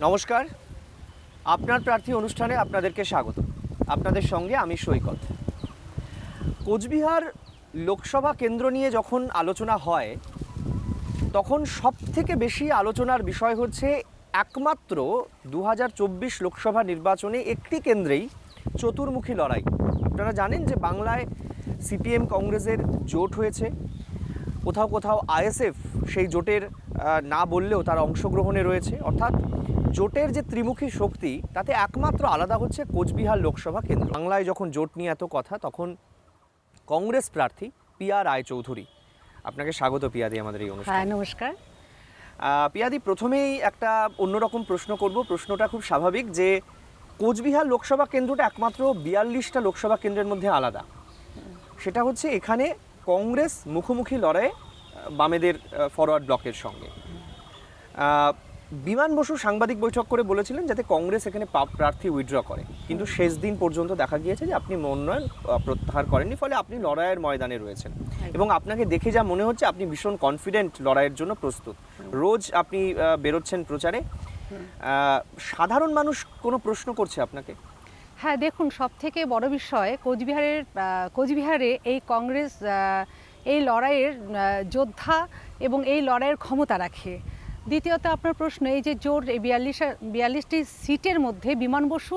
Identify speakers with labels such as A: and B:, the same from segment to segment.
A: নমস্কার, আপনার প্রার্থী অনুষ্ঠানে আপনাদেরকে স্বাগত। আপনাদের সঙ্গে আমি সৈকত। কোচবিহার লোকসভা কেন্দ্র নিয়ে যখন আলোচনা হয় তখন সবথেকে বেশি আলোচনার বিষয় হচ্ছে একমাত্র 2024 লোকসভা নির্বাচনে একটি কেন্দ্রেই চতুর্মুখী লড়াই। আপনারা জানেন যে বাংলায় সিপিএম কংগ্রেসের জোট হয়েছে, কোথাও কোথাও আইএসএফ সেই জোটের না বললেও তার অংশগ্রহণে রয়েছে। অর্থাৎ জোটের যে ত্রিমুখী শক্তি তাতে একমাত্র আলাদা হচ্ছে কোচবিহার লোকসভা কেন্দ্র। বাংলায় যখন জোট নিয়ে এত কথা তখন কংগ্রেস প্রার্থী পিয়া রায়চৌধুরী, আপনাকে স্বাগত পিয়াদি আমাদের এই অনুষ্ঠানে।
B: হ্যাঁ, নমস্কার।
A: পিয়াদি, প্রথমেই একটা অন্যরকম প্রশ্ন করব। প্রশ্নটা খুব স্বাভাবিক যে কোচবিহার লোকসভা কেন্দ্রটা একমাত্র 42টা লোকসভা কেন্দ্রের মধ্যে আলাদা। সেটা হচ্ছে এখানে কংগ্রেস মুখোমুখি লড়াইয়ে বামেদের ফরওয়ার্ড ব্লকের সঙ্গে। বিমান বসু সাংবাদিক বৈঠক করে বলেছিলেন যাতে কংগ্রেস এখানে প্রার্থী উইথড্র করে, কিন্তু শেষ দিন পর্যন্ত দেখা গিয়েছে যে আপনি মনোনয়ন প্রত্যাহার করেননি, ফলে আপনি লড়াইয়ের ময়দানে রয়েছেন এবং আপনাকে দেখে যা মনে হচ্ছে আপনি ভীষণ কনফিডেন্ট, লড়াইয়ের জন্য প্রস্তুত। রোজ আপনি বেরোচ্ছেন প্রচারে। সাধারণ মানুষ কোনো প্রশ্ন করছে আপনাকে?
B: হ্যাঁ, দেখুন, সবথেকে বড় বিষয় কোচবিহারে এই কংগ্রেস এই লড়াইয়ের যোদ্ধা এবং এই লড়াইয়ের ক্ষমতা রাখে। দ্বিতীয়ত আপনার প্রশ্ন, এই যে জোর এই 42টি সিটের মধ্যে বিমান বসু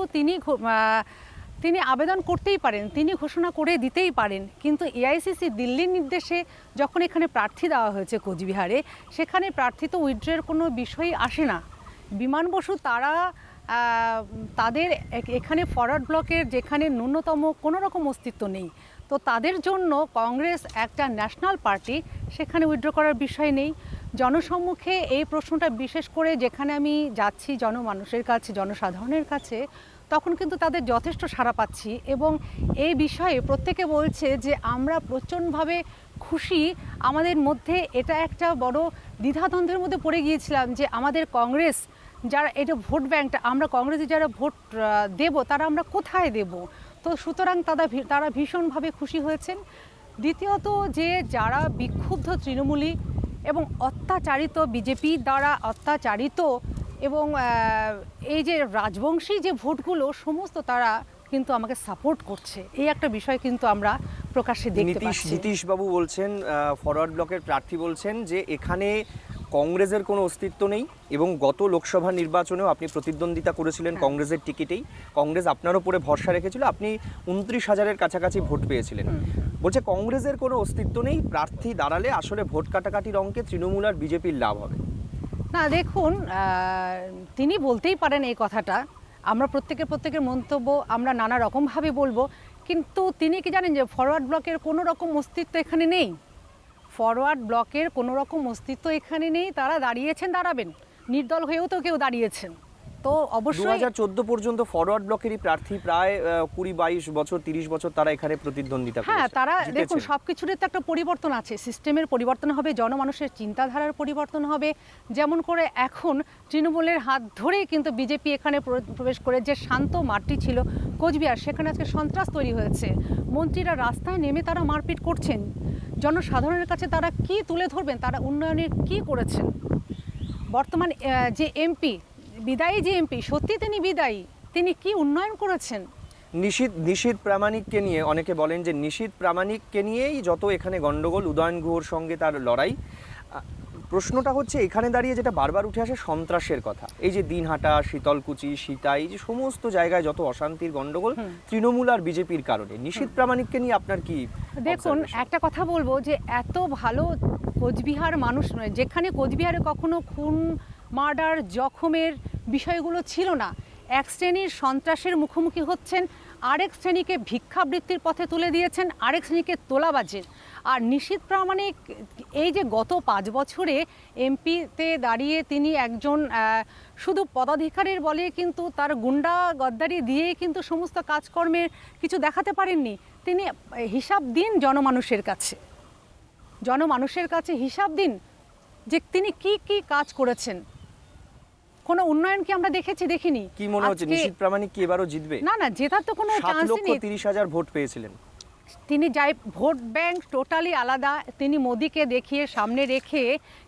B: তিনি আবেদন করতেই পারেন, তিনি ঘোষণা করে দিতেই পারেন, কিন্তু এআইসিসি দিল্লির নির্দেশে যখন এখানে প্রার্থী দেওয়া হয়েছে কোচবিহারে, সেখানে প্রার্থী তো উইথড্রয়ের কোনো বিষয়ই আসে না। বিমান বসু তাদের এখানে ফরওয়ার্ড ব্লকের যেখানে ন্যূনতম কোনো রকম অস্তিত্ব নেই, তো তাদের জন্য কংগ্রেস একটা ন্যাশনাল পার্টি, সেখানে উইথড্র করার বিষয় নেই। জনসম্মুখে এই প্রশ্নটা বিশেষ করে যেখানে আমি যাচ্ছি জনমানুষের কাছে, জনসাধারণের কাছে, তখন কিন্তু তাদের যথেষ্ট সাড়া পাচ্ছি এবং এই বিষয়ে প্রত্যেকে বলছে যে আমরা প্রচণ্ডভাবে খুশি। আমাদের মধ্যে এটা একটা বড় দ্বিধাদ্বন্দ্বের মধ্যে পড়ে গিয়েছিলাম যে আমাদের কংগ্রেস যারা এটা ভোট ব্যাংকটা, আমরা কংগ্রেসে যারা ভোট দেব তারা আমরা কোথায় দেব, তো সুতরাং তারা ভীষণভাবে খুশি হয়েছেন। দ্বিতীয়ত যে যারা বিক্ষুব্ধ তৃণমূলী এবং অত্যাচারিত বিজেপি দ্বারা অত্যাচারিত এবং এই যে রাজবংশী যে ভোটগুলো সমস্ত, তারা কিন্তু আমাকে সাপোর্ট করছে, এই একটা বিষয় কিন্তু আমরা প্রকাশ্যে দেখতে পাচ্ছি।
A: নীতিশবাবু বলছেন, ফরওয়ার্ড ব্লকের প্রার্থী বলছেন যে এখানে কংগ্রেসের কোনো অস্তিত্ব নেই এবং গত লোকসভা নির্বাচনেও আপনি প্রতিদ্বন্দ্বিতা করেছিলেন কংগ্রেসের টিকিটেই। কংগ্রেস আপনার উপরে ভরসা রেখেছিল, আপনি 29,000-এর কাছাকাছি ভোট পেয়েছিলেন। বলছে কংগ্রেসের কোনো অস্তিত্ব নেই, প্রার্থী দাঁড়ালে আসলে ভোট কাটাকাটির অঙ্কে তৃণমূল আর বিজেপির লাভ হবে।
B: না, দেখুন, তিনি বলতেই পারেন এই কথাটা, আমরা প্রত্যেকের মন্তব্য আমরা নানা রকমভাবে বলবো, কিন্তু তিনি কি জানেন যে ফরওয়ার্ড ব্লকের কোনো রকম অস্তিত্ব এখানে নেই? ফরওয়ার্ড ব্লকের কোনো রকম অস্তিত্ব এখানে নেই। তারা দাঁড়াবেন, নির্দল হয়েও তো কেউ দাঁড়িয়েছেন, তো অবশ্যই
A: 2014 পর্যন্ত ফরওয়ার্ড ব্লকেরই প্রার্থী প্রায় 20-22 বছর 30 বছর তারা এখানে প্রতিদ্বন্দ্বিতা করেছে।
B: হ্যাঁ, তারা দেখুন সবকিছুরই তো একটা পরিবর্তন আছে, সিস্টেমের পরিবর্তন হবে, জনমানুষের চিন্তাধারার পরিবর্তন হবে। যেমন করে এখন তৃণমূলের হাত ধরেই কিন্তু বিজেপি এখানে প্রবেশ করে, যে শান্ত মাঠটি ছিল কোচবিহার, সেখানে আজকে সন্ত্রাস তৈরি হয়েছে। মন্ত্রীরা রাস্তায় নেমে তারা মারপিট করছেন। জনসাধারণের কাছে তারা কি তুলে ধরবেন, তারা উন্নয়নের কি করেছেন? বর্তমান যে এমপি, বিদায়ী যে এমপি, সত্যি তিনি বিদায়ী, তিনি কি উন্নয়ন করেছেন?
A: নিশীথ প্রামাণিককে নিয়ে অনেকে বলেন যে নিশীথ প্রামাণিককে নিয়েই যত এখানে গন্ডগোল, উদয়ন গুহর সঙ্গে তার লড়াই। প্রশ্নটা হচ্ছে এখানে দাঁড়িয়ে যেটা বারবার উঠে আসে সন্ত্রাসের কথা। এই যে দিনহাটা, শীতলকুচি, সীতাই, যে সমস্ত জায়গায় যত অশান্তির গন্ডগোল তৃণমূল আর বিজেপির কারণে। নিশীথ প্রামাণিককে নিয়ে আপনার কি?
B: দেখুন, একটা কথা বলবো যে এত ভালো কোচবিহার মানুষ নয়, যেখানে কোচবিহারে কখনো খুন, মার্ডার, জখমের বিষয়গুলো ছিল না। এক শ্রেণীর সন্ত্রাসের মুখোমুখি হচ্ছেন, আরেক শ্রেণীকে ভিক্ষাবৃত্তির পথে তুলে দিয়েছেন, আরেক শ্রেণীকে তোলাবাজের। আর নিশীথ প্রামাণিক এই যে গত 5 বছরে এমপিতে দাঁড়িয়ে তিনি একজন শুধু পদাধিকারের বলে কিন্তু তার গুন্ডা গদ্দারি দিয়েই কিন্তু সমস্ত কাজকর্মের কিছু দেখাতে পারেননি। তিনি হিসাব দিন জনমানুষের কাছে হিসাব দিন যে তিনি কি কি কাজ করেছেন। কোনো উন্নয়ন কি আমরা দেখিনি?
A: কি মনে হচ্ছে নিশীথ প্রামাণিক কি এবারও জিতবে?
B: না, জেতার তো কোনো চান্সই নেই।
A: 7,30,000 ভোট পেয়েছিলেন
B: তিনি। ভোট ব্যাংক টোটালি আলাদা, তিনি মোদিকে দেখিয়ে সামনে রেখে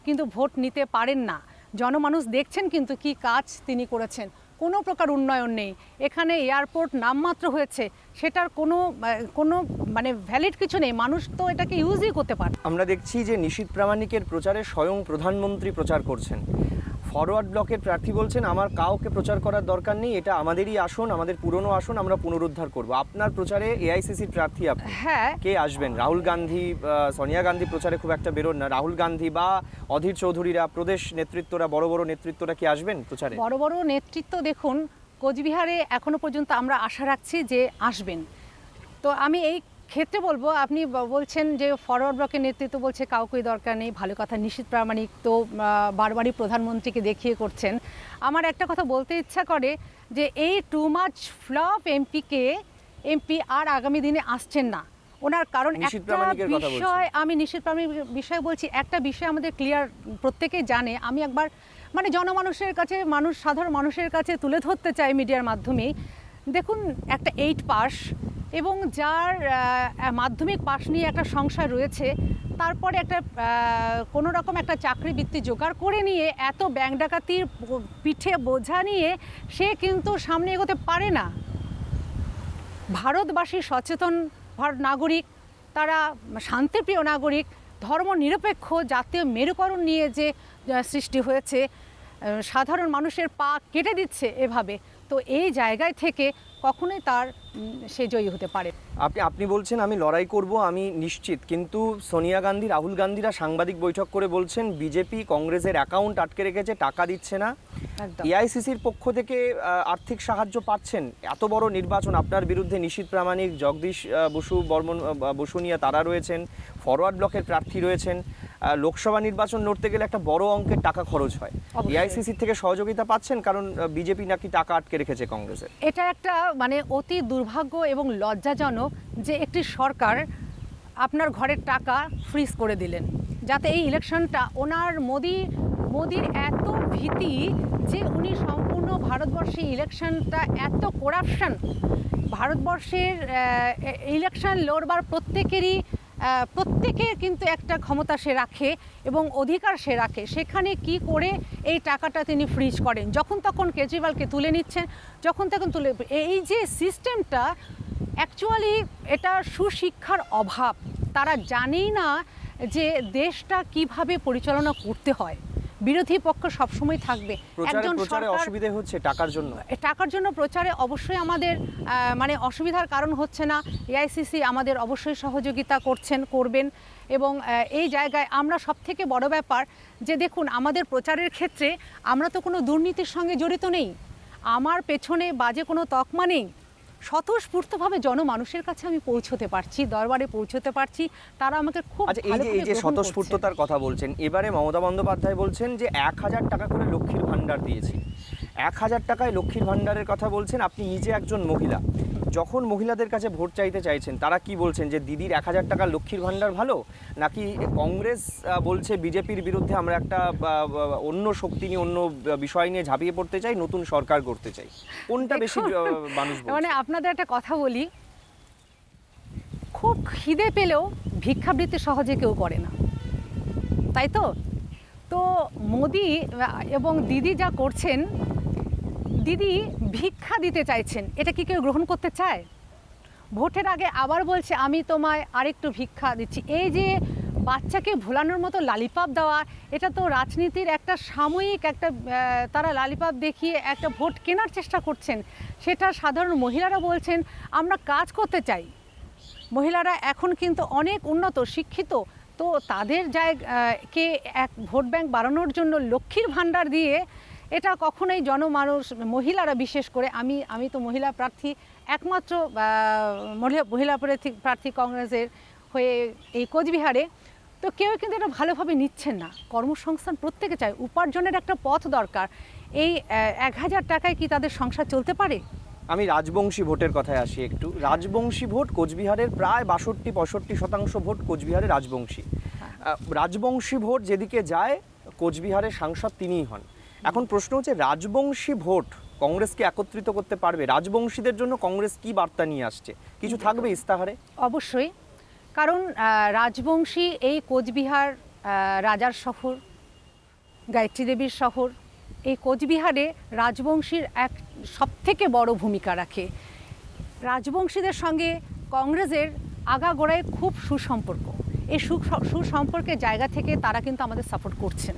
B: কিন্তু ভোট নিতে পারেন না। জনমানুষ দেখছেন কিন্তু কি কাজ তিনি করেছেন। কোনো প্রকার উন্নয়ন নেই এখানে, এয়ারপোর্ট নামমাত্র হয়েছে, সেটার কোনো মানে ভ্যালিড কিছু নেই, মানুষ তো এটাকে ইউজই করতে পারে।
A: আমরা দেখছি যে নিশীথ প্রামাণিকের প্রচারে স্বয়ং প্রধানমন্ত্রী প্রচার করছেন। ফরওয়ার্ড ব্লকের প্রার্থী বলছেন আমার কাউকে প্রচার করার দরকার নেই, এটা আমাদেরই আসন, আমাদের পুরনো আসন, আমরা পুনরুদ্ধার করব। আপনার প্রচারে এআইসিসির প্রার্থী আপনি,
B: হ্যাঁ,
A: কে আসবেন? রাহুল গান্ধী, সোনিয়া গান্ধী প্রচারে খুব একটা বেরোন না, রাহুল গান্ধী বা অধীর চৌধুরীরা, প্রদেশ নেতৃত্বরা, বড় বড় নেতৃত্বরা কি আসবেন প্রচারে?
B: বড় বড় নেতৃত্ব দেখুন কোচবিহারে এখনো পর্যন্ত আমরা আশা রাখছি যে আসবেন। তো আমি এই ক্ষেত্রে বলবো, আপনি বলছেন যে ফরওয়ার্ড ব্লকের নেতৃত্ব বলছে কাউকেই দরকার নেই, ভালো কথা। নিশীথ প্রামাণিক তো বারবারই প্রধানমন্ত্রীকে দেখিয়ে করছেন। আমার একটা কথা বলতে ইচ্ছা করে যে এই টু মাচ ফ্লপ এমপি আর আগামী দিনে আসছেন না ওনার, কারণ
A: নিশীথ
B: একটা
A: প্রামাণিকের কথা বলছেন।
B: বিষয়, আমি নিশীথ প্রামাণিকের বিষয়ে বলছি, একটা বিষয় আমাদের ক্লিয়ার, প্রত্যেকেই জানে। আমি একবার মানে জনমানুষের কাছে, সাধারণ মানুষের কাছে তুলে ধরতে চাই মিডিয়ার মাধ্যমে। দেখুন, একটা 8 পাস এবং যার মাধ্যমিক পাশ নিয়ে একটা সংসার রয়েছে, তারপরে একটা কোনো রকম একটা চাকরি বৃত্তি জোগাড় করে নিয়ে এত ব্যাংক ডাকাতির পিঠে বোঝা নিয়ে সে কিন্তু সামনে এগোতে পারে না। ভারতবাসী সচেতন নাগরিক, তারা শান্তিপ্রিয় নাগরিক, ধর্মনিরপেক্ষ জাতীয় মেরুকরণ নিয়ে যে সৃষ্টি হয়েছে, সাধারণ মানুষের পা কেটে দিচ্ছে এভাবে, তো এই জায়গায় থেকে কখনোই তার সে জয়ী হতে পারে।
A: আপনি বলছেন আমি লড়াই করব, আমি নিশ্চিত, কিন্তু সোনিয়া গান্ধী, রাহুল গান্ধীরা সাংবাদিক বৈঠক করে বলছেন বিজেপি কংগ্রেসের অ্যাকাউন্ট আটকে রেখেছে, টাকা দিচ্ছে না।
B: একদম।
A: এআইসিসির পক্ষ থেকে আর্থিক সাহায্য পাচ্ছেন। এত বড় নির্বাচন, আপনার বিরুদ্ধে নিশীথ প্রামাণিক, জগদীশ বসুনিয়া তারা রয়েছেন, ফরওয়ার্ড ব্লকের প্রার্থী রয়েছেন। লোকসভা নির্বাচন লড়তে গেলে একটা বড় অঙ্কের টাকা খরচ হয়।
B: অবশ্যই।
A: এআইসিসির থেকে সহযোগিতা পাচ্ছেন, কারণ বিজেপি নাকি টাকা আটকে রেখেছে কংগ্রেসের।
B: এটা একটা মানে অতি দুর্ভাগ্য এবং লজ্জাজনক যে একটি সরকার আপনার ঘরের টাকা ফ্রিজ করে দিলেন, যাতে এই ইলেকশনটা মোদির এত ভীতি যে উনি সম্পূর্ণ ভারতবর্ষে ইলেকশনটা এত করাপশন, ভারতবর্ষের ইলেকশন লড়বার প্রত্যেকের কিন্তু একটা ক্ষমতা সে রাখে এবং অধিকার সে রাখে, সেখানে কি করে এই টাকাটা তিনি ফ্রিজ করেন, যখন তখন কেজরিওয়ালকে তুলে নিচ্ছেন, যখন তখন এই যে সিস্টেমটা, অ্যাকচুয়ালি এটা সুশিক্ষার অভাব। তারা জানেই না যে দেশটা কিভাবে পরিচালনা করতে হয়। বিরোধী পক্ষ সবসময় থাকবে।
A: প্রচারে অসুবিধা হচ্ছে
B: টাকার জন্য প্রচারে অবশ্যই আমাদের মানে অসুবিধার কারণ হচ্ছে না। এআইসিসি আমাদের অবশ্যই সহযোগিতা করবেন এবং এই জায়গায় আমরা সবথেকে বড় ব্যাপার যে দেখুন, আমাদের প্রচারের ক্ষেত্রে আমরা তো কোনো দুর্নীতির সঙ্গে জড়িত নেই, আমার পেছনে বাজে কোনো তকমা নেই, স্বতঃস্ফূর্তভাবে জনমানুষের কাছে আমি পৌঁছতে পারছি, দরবারে পৌঁছতে পারছি, তারা আমাকে খুব
A: আচ্ছা, এই যে স্বতঃস্ফূর্ততার কথা বলছেন, এবারে মমতা বন্দ্যোপাধ্যায় বলছেন যে 1000 টাকা করে লক্ষ্মীর ভাণ্ডার দিয়েছি। 1000 টাকায় লক্ষ্মীর ভাণ্ডারের কথা বলছেন, আপনি নিজে একজন মহিলা, যখন মহিলাদের কাছে ভোট চাইতে চাইছেন তারা কি বলছেন যে দিদির 1000 টাকা লক্ষ্মীর ভাণ্ডার ভালো, নাকি কংগ্রেস বলছে বিজেপির বিরুদ্ধে আমরা একটা অন্য শক্তি নিয়ে, অন্য বিষয় নিয়ে ঝাঁপিয়ে পড়তে চাই, নতুন সরকার করতে চাই? কোনটা বেশি মানুষ বলছে?
B: মানে আপনাদের একটা কথা বলি, খুব খিদে পেলেও ভিক্ষাবৃত্তি সহজে কেউ করে না, তাই তো মোদি এবং দিদি যা করছেন, দিদি ভিক্ষা দিতে চাইছেন, এটা কি কেউ গ্রহণ করতে চায়? ভোটের আগে আবার বলছে আমি তোমায় আরেকটু ভিক্ষা দিচ্ছি। এই যে বাচ্চাকে ভোলানোর মতো লালিপাপ দেওয়া, এটা তো রাজনীতির একটা সাময়িক একটা তারা লালিপাপ দেখিয়ে একটা ভোট কেনার চেষ্টা করছেন। সেটা সাধারণ মহিলারা বলছেন আমরা কাজ করতে চাই। মহিলারা এখন কিন্তু অনেক উন্নত, শিক্ষিত, তো তাদের কে এক ভোট ব্যাংক বাড়ানোর জন্য লক্ষ্মীর ভাণ্ডার দিয়ে এটা কখনোই জনমানুষ, মহিলারা বিশেষ করে, আমি তো মহিলা প্রার্থী, একমাত্র মহিলা প্রার্থী কংগ্রেসের হয়ে এই কোচবিহারে, তো কেউ কিন্তু এটা ভালোভাবে নিচ্ছেন না। কর্মসংস্থান প্রত্যেকে চায়, উপার্জনের একটা পথ দরকার। এই 1000 টাকায় কি তাদের সংসার চলতে পারে?
A: আমি রাজবংশী ভোটের কথায় আসি একটু। রাজবংশী ভোট কোচবিহারের প্রায় 62-65% ভোট কোচবিহারে রাজবংশী। রাজবংশী ভোট যেদিকে যায় কোচবিহারের সাংসদ তিনিই হন। এখন প্রশ্ন হচ্ছে, রাজবংশী ভোট কংগ্রেসকে একত্রিত করতে পারবে? রাজবংশীদের জন্য কংগ্রেস কি বার্তা নিয়ে আসছে? কিছু থাকবে ইস্তাহারে?
B: অবশ্যই, কারণ রাজবংশী এই কোচবিহার রাজার শহর, গায়ত্রী দেবীর শহর। এই কোচবিহারে রাজবংশীর এক সবথেকে বড় ভূমিকা রাখে। রাজবংশীদের সঙ্গে কংগ্রেসের আগাগোড়ায় খুব সুসম্পর্ক। এই সুসম্পর্কের জায়গা থেকে তারা কিন্তু আমাদের সাপোর্ট করছেন।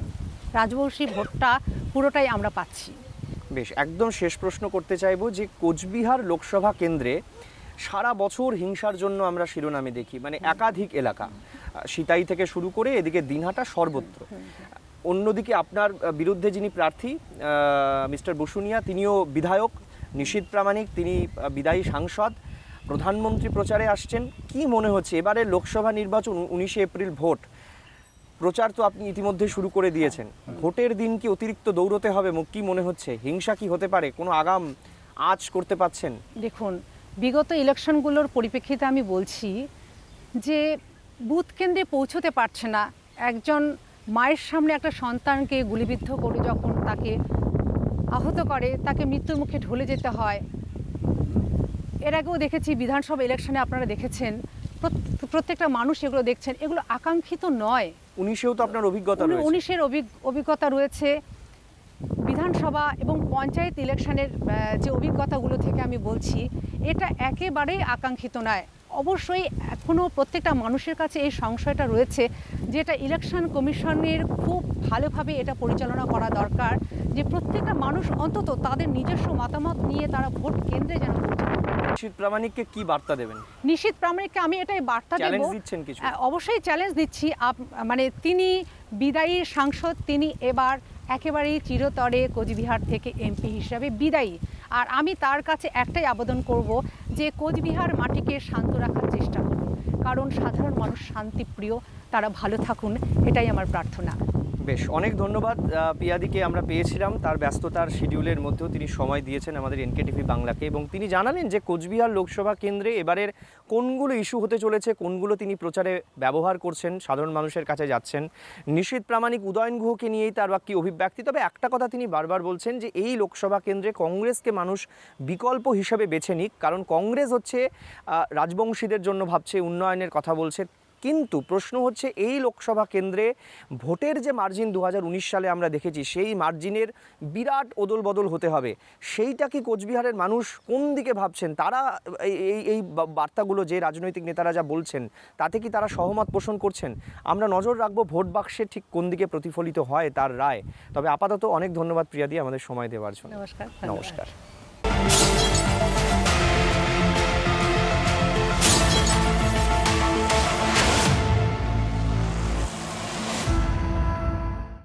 B: রাজবংশী ভোটটা পুরোটাই আমরা পাচ্ছি।
A: বেশ, একদম শেষ প্রশ্ন করতে চাইবো যে কোচবিহার লোকসভা কেন্দ্রে সারা বছর হিংসার জন্য আমরা শিরোনামে দেখি, মানে একাধিক এলাকা, সিতাই থেকে শুরু করে এদিকে দিনহাটা সর্বত্র। অন্যদিকে আপনার বিরুদ্ধে যিনি প্রার্থী মিস্টার বসুনিয়া, তিনিও বিধায়ক, নিশীথ প্রামাণিক তিনি বিদায়ী সাংসদ, প্রধানমন্ত্রী প্রচারে আসছেন। কি মনে হচ্ছে এবারে লোকসভা নির্বাচন 19শে এপ্রিল ভোট, প্রচার তো আপনি ইতিমধ্যে শুরু করে দিয়েছেন, ভোটের দিন কি অতিরিক্ত দৌড়তে হবে? কি মনে হচ্ছে, হিংসা কি হতে পারে, কোনো আগাম আঁচ করতে পাচ্ছেন?
B: দেখুন, বিগত ইলেকশনগুলোর পরিপ্রেক্ষিতে আমি বলছি যে বুথ কেন্দ্রে পৌঁছতে পারছে না একজন মায়ের সামনে একটা সন্তানকে গুলিবিদ্ধ করে যখন তাকে আহত করে, তাকে মৃত্যুর মুখে ঢলে যেতে হয়। এর আগেও দেখেছি বিধানসভা ইলেকশনে, আপনারা দেখেছেন, প্রত্যেকটা মানুষ এগুলো দেখছেন, এগুলো আকাঙ্ক্ষিত নয়।
A: 19এও তো আপনার অভিজ্ঞতা রয়েছে।
B: 19-এর অভিজ্ঞতা রয়েছে। বিধানসভা এবং পঞ্চায়েত ইলেকশনের যে অভিজ্ঞতাগুলো থেকে আমি বলছি, এটা একেবারেই আকাঙ্ক্ষিত নয়। অবশ্যই এখনও প্রত্যেকটা মানুষের কাছে এই সংশয়টা রয়েছে যে এটা ইলেকশন কমিশনের খুব ভালোভাবে এটা পরিচালনা করা দরকার, যে প্রত্যেকটা মানুষ অন্তত তাদের নিজস্ব মতামত নিয়ে তারা ভোট কেন্দ্রে যেন পৌঁছায়।
A: নিশীথ প্রামাণিককে কি বার্তা দেবেন?
B: নিশীথ প্রামাণিককে আমি এটাই বার্তা দেব,
A: চ্যালেঞ্জ দিচ্ছেন কিছু?
B: অবশ্যই চ্যালেঞ্জ দিচ্ছি। মানে তিনি বিদায়ী সাংসদ, তিনি এবার একেবারেই চিরতরে কোচবিহার থেকে এমপি হিসাবে বিদায়ী। আর আমি তার কাছে একটাই আবেদন করব যে কোচবিহার মাটিকে শান্ত রাখার চেষ্টা করুন, কারণ সাধারণ মানুষ শান্তিপ্রিয়, তারা ভালো থাকুন, এটাই আমার প্রার্থনা।
A: বেশ, অনেক ধন্যবাদ। পিয়াদিকে আমরা পেয়েছিলাম, তার ব্যস্ততার শিডিউলের মধ্যেও তিনি সময় দিয়েছেন আমাদের এনকেটিভি বাংলাকে, এবং তিনি জানালেন যে কোচবিহার লোকসভা কেন্দ্রে এবারের কোনগুলো ইস্যু হতে চলেছে, কোনগুলো তিনি প্রচারে ব্যবহার করছেন, সাধারণ মানুষের কাছে যাচ্ছেন। নিশীথ প্রামাণিক উদয়ন গুহকে নিয়েই তার বাকি অভিব্যক্তি। তবে একটা কথা তিনি বারবার বলছেন যে এই লোকসভা কেন্দ্রে কংগ্রেসকে মানুষ বিকল্প হিসেবে বেছে নিক, কারণ কংগ্রেস হচ্ছে রাজবংশীদের জন্য ভাবছে, উন্নয়নের কথা বলছে। কিন্তু প্রশ্ন হচ্ছে এই লোকসভা কেন্দ্রে ভোটের যে মার্জিন 2019 সালে আমরা দেখেছি, সেই মার্জিনের বিরাট ওদল বদল হতে হবে। সেইটা কি কোচবিহারের মানুষ কোন দিকে ভাবছেন? তারা এই বার্তাগুলো যে রাজনৈতিক নেতারা যা বলছেন, তাতে কি তারা সহমত পোষণ করছেন? আমরা নজর রাখবো ভোট বাক্সে ঠিক কোন দিকে প্রতিফলিত হয় তার রায়। তবে আপাতত অনেক ধন্যবাদ প্রিয়াদি আমাদের সময় দেওয়ার জন্য।
B: নমস্কার।
A: নমস্কার।